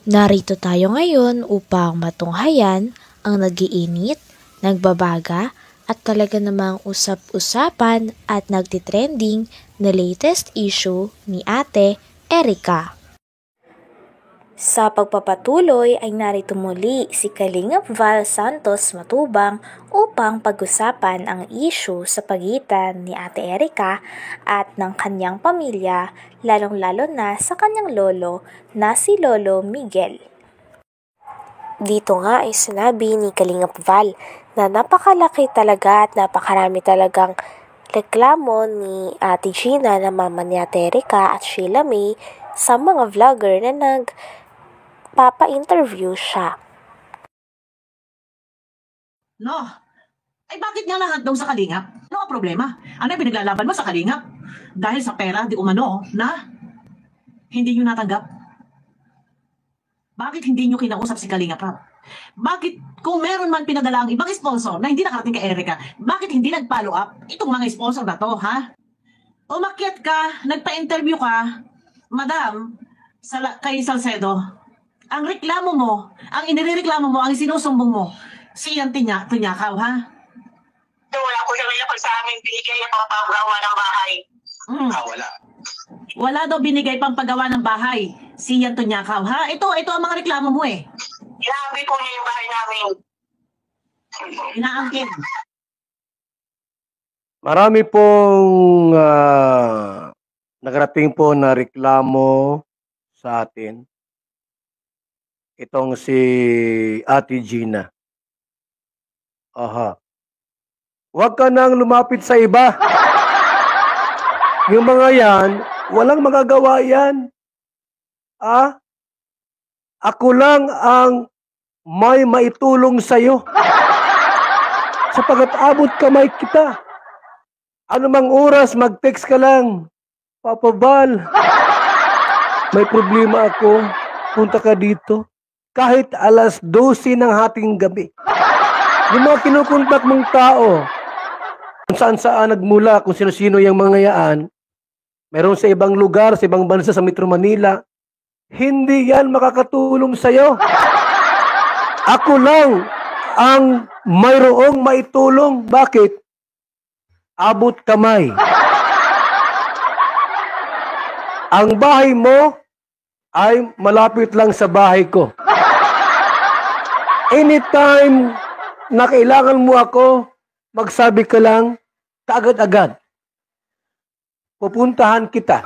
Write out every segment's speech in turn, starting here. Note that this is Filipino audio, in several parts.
Narito tayo ngayon upang matunghayan ang nagiinit, nagbabaga at talaga namang usap-usapan at nagtitrending na latest issue ni Ate Erica. Sa pagpapatuloy ay narito muli si Kalingap Val Santos Matubang upang pag-usapan ang issue sa pagitan ni Ate Erica at ng kanyang pamilya, lalong-lalo na sa kanyang lolo na si Lolo Miguel. Dito nga ay sinabi ni Kalingap Val na napakalaki talaga at napakarami talagang reklamo ni Ate Gina na mama ni Ate Erica at Sheila May sa mga vlogger na nagpapa-interview siya. No. Ay bakit nga lahat daw sa Kalingap? Ano ang problema? Ano yung pinaglalaban mo sa Kalingap? Dahil sa pera, di umano, na hindi nyo natanggap? Bakit hindi nyo kinausap si Kalingap? Bakit kung meron man pinadala ang ibang sponsor na hindi nakarating kay Erica, bakit hindi nag-follow up itong mga sponsor na to, ha? Umakyat ka, nagpa-interview ka, madam, kay Salcedo. Ang reklamo mo, ang inireklamo mo, ang sinusumbong mo, siyang tunyakaw, ha? Wala ko yung pag sa amin binigay ang pangpagawa ng bahay. Wala. Wala daw binigay pang paggawa ng bahay. Siyang tunyakaw, ha? Ito ang mga reklamo mo eh. Inaangkin po niya yung bahay namin. Inaangkin. Marami pong nagarating po na reklamo sa atin. Itong si Ate Gina. Aha. Huwag ka nang lumapit sa iba. Yung mga yan, walang magagawa yan. Ako lang ang may maitulong sa'yo. Sapagat abot kamay kita. Anumang oras, mag-text ka lang. Papa Val, may problema ako. Punta ka dito. Kahit alas 12 ng hating gabi. Yung mga kinukontak mong tao, kung saan-saan nagmula, kung sino-sino yung mga yaan, meron sa ibang lugar, sa ibang bansa, sa Metro Manila, hindi yan makakatulong sa'yo. Ako lang ang mayroong maitulong. Bakit? Abot kamay. Ang bahay mo ay malapit lang sa bahay ko. Anytime na kailangan mo ako, magsabi ka lang, kaagad-agad. Pupuntahan kita.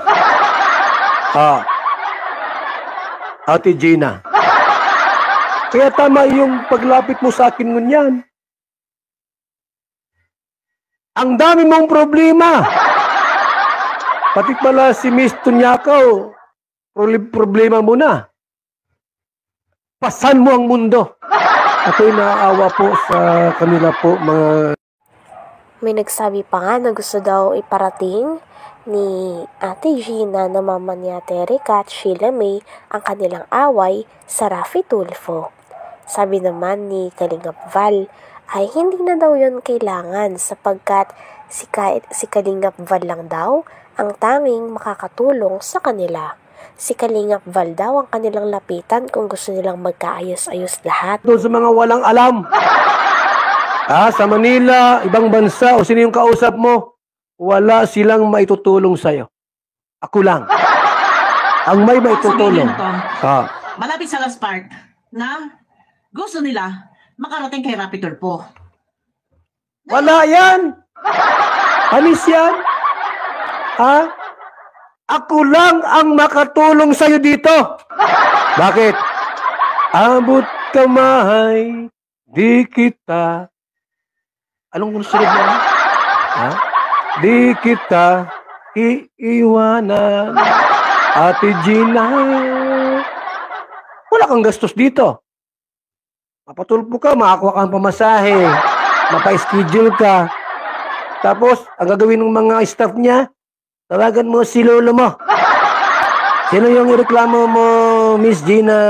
Ate Gina. Kaya tama yung paglapit mo sa akin ngunyan. Ang dami mong problema. Pati pala si Miss Tunyakaw, problema mo na. Pasan mo ang mundo. Ako'y naaawa po sa kanila po, mga... May nagsabi pa nga na gusto daw iparating ni Ate Gina na mama ni Ate Erica at Sheila May ang kanilang away sa Raffy Tulfo. Sabi naman ni Kalingap Val ay hindi na daw yun kailangan sapagkat si Kalingap Val lang daw ang tanging makakatulong sa kanila. Si Kalingap Val daw ang kanilang lapitan kung gusto nilang magkaayos-ayos lahat. Doon sa mga walang alam. Sa Manila, ibang bansa, o sino yung kausap mo, wala silang maitutulong sa'yo. Ako lang. Ang may maitutulong. Malapit sa Las Park na gusto nila makarating kay Raffy Tulfo. Wala yan! Panis yan? Ako lang ang makatulong sa'yo dito. Bakit? Abot kamay, di kita. Anong sunod mo? Di kita iiwanan. Ate Gina. Wala kang gastos dito. Mapatulpo ka, makakuha kang pamasahe. Mapa-schedule ka. Tapos, ang gagawin ng mga staff niya, tawagan mo si lolo mo. Sino yung ireklamo mo, Miss Gina?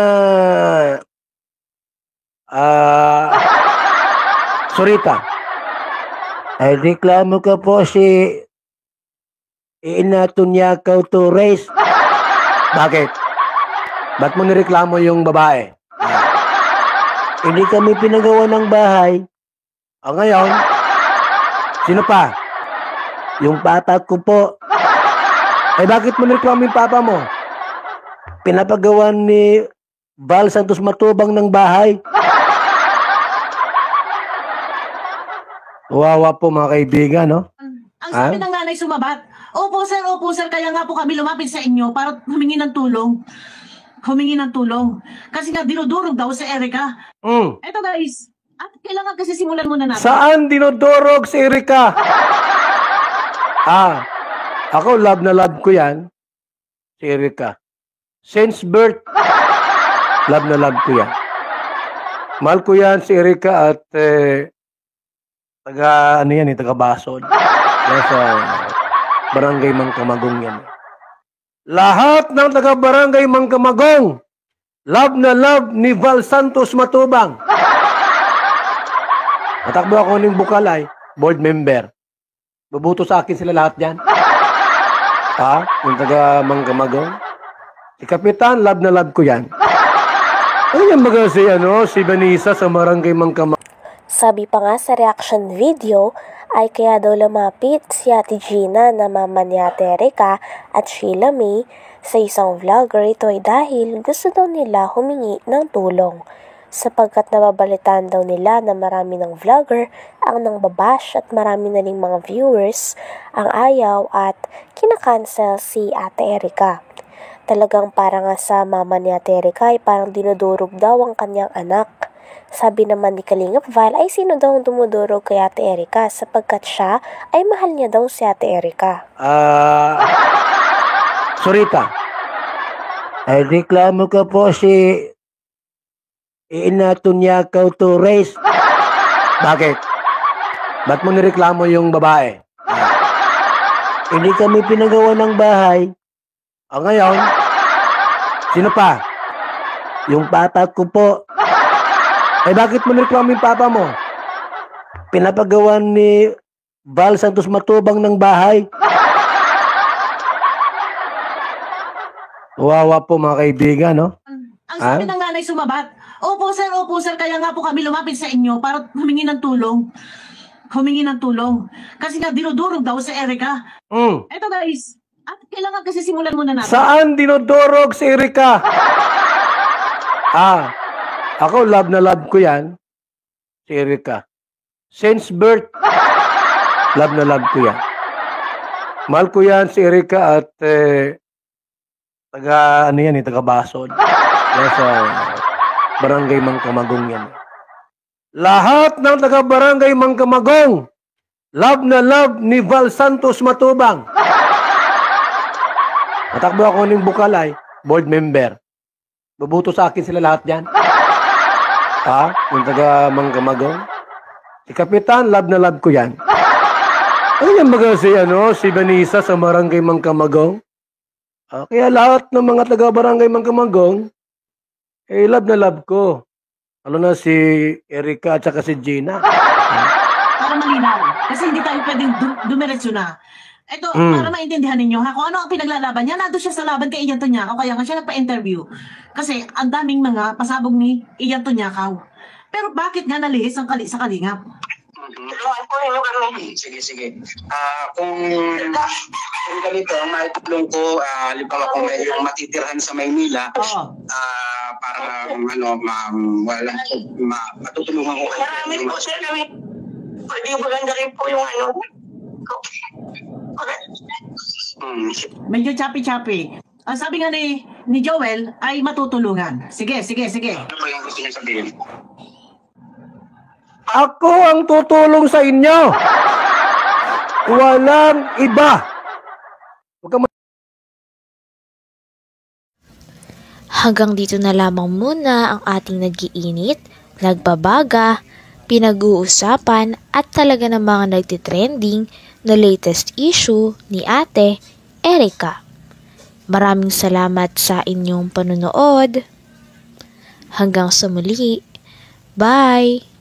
Sorita. Ay, reklamo ka po si Ina Tunyakaw Torres. Bakit? Ba't mo nireklamo yung babae? Hindi kami pinagawa ng bahay. O ngayon, sino pa? Yung papa ko po. Eh bakit mo nireklamo yung papa mo? Pinapagawa ni Val Santos Matubang ng bahay. Wawa po mga kaibigan, no? Ang sabi ng nanay sumabat, opo sir, kaya nga po kami lumapit sa inyo para humingi ng tulong. Humingi ng tulong. Kasi nga dinudurog daw si Erica. Eto guys, at kailangan kasi simulan muna natin. Saan dinodorog si Erica? Ako love na love ko yan. Si Erica. Since birth, love na love ko yan. Mahal ko yan si Erica at taga Basod. Sa Barangay Mangkamagong yan. Lahat ng taga Barangay Mangkamagong, love na love ni Val Santos Matubang. Matakbo ako ng Bukalay, board member. Bubuto sa akin sila lahat yan. Yung taga Mangkamagong. Si Kapitan, love na love ko yan. Ano yan baga si Vanessa sa Barangay Mangkamagong? Sabi pa nga sa reaction video ay kaya daw lumapit si Ate Gina na mama ni Ate Erica at Sheila May sa isang vlogger. Ito ay dahil gusto daw nila humingi ng tulong sapagkat nababalitaan daw nila na marami ng vlogger ang nangbabash at marami na ring mga viewers ang ayaw at kinakancel si Ate Erica. Talagang parang nga sa mama ni Ate Erica ay parang dinudurog daw ang kanyang anak. Sabi naman ni Kalingap Val ay sino daw ang dumudurog kay Ate Erica sapagkat siya ay mahal niya daw si Ate Erica. Sorita. Ay reklamo ka po si Inatunyakaw Torres. Bakit? Ba't mo nireklamo yung babae? Hindi kami pinagawa ng bahay. O ngayon, sino pa? Yung papa ko po. Eh bakit mo nireklamo yung papa mo? Pinapagawa ni Val Santos Matubang ng bahay. Wawa po mga kaibigan, no? Ang sabi ng nanay sumabat, opo sir, kaya nga po kami lumapit sa inyo para humingi ng tulong. Humingi ng tulong. Kasi nga dinudurog daw si Erica. Eto guys, at kailangan kasi simulan muna natin. Saan dinodorog si Erica? Ako love na love ko yan. Si Erica. Since birth, love na love ko yan. Mahal ko yan si Erica at taga Basod. Sa Barangay Mangkamagong yan. Lahat ng taga Barangay Mangkamagong, love na love ni Val Santos Matubang. Matakbo ako ng Bukalay, board member. Bubuto sa akin sila lahat yan. Yung taga Mangkamagong. Si Kapitan, love na love ko yan. Ano yan baga si Vanessa sa Barangay Mangkamagong? Kaya lahat ng mga taga Barangay Mangkamagong, love na love ko. Lalo na si Erica at saka si Gina. Para malinaw. Kasi hindi tayo pwedeng dumiretso na. Ito, para maintindihan ninyo, kung ano ang pinaglalaban niya, nandun siya sa laban kay Ian Tonyakaw, kaya nga siya nagpa-interview. Kasi ang daming mga pasabog ni Ian Tonyakaw. Pero bakit nga nalihis sa Kalingap? Tulungan po ninyo kami. Sige. Kung ganito, maitulong ko, halimbawa kung may matitirhan sa Maynila, para matutulungan ko kayo. Marami po sir kami. Pwede maganda rin po yung Medyo chapi-chapi. Ang sabi nga ni Joel ay matutulungan. Sige. Ano ba yung gusto niya sabihin? Ako ang tutulong sa inyo. Walang iba. Hanggang dito na lamang muna ang ating nag-iinit, nagbabaga, pinag-uusapan at talaga namang nagtitrending na latest issue ni Ate Erica. Maraming salamat sa inyong panunood. Hanggang sa muli. Bye!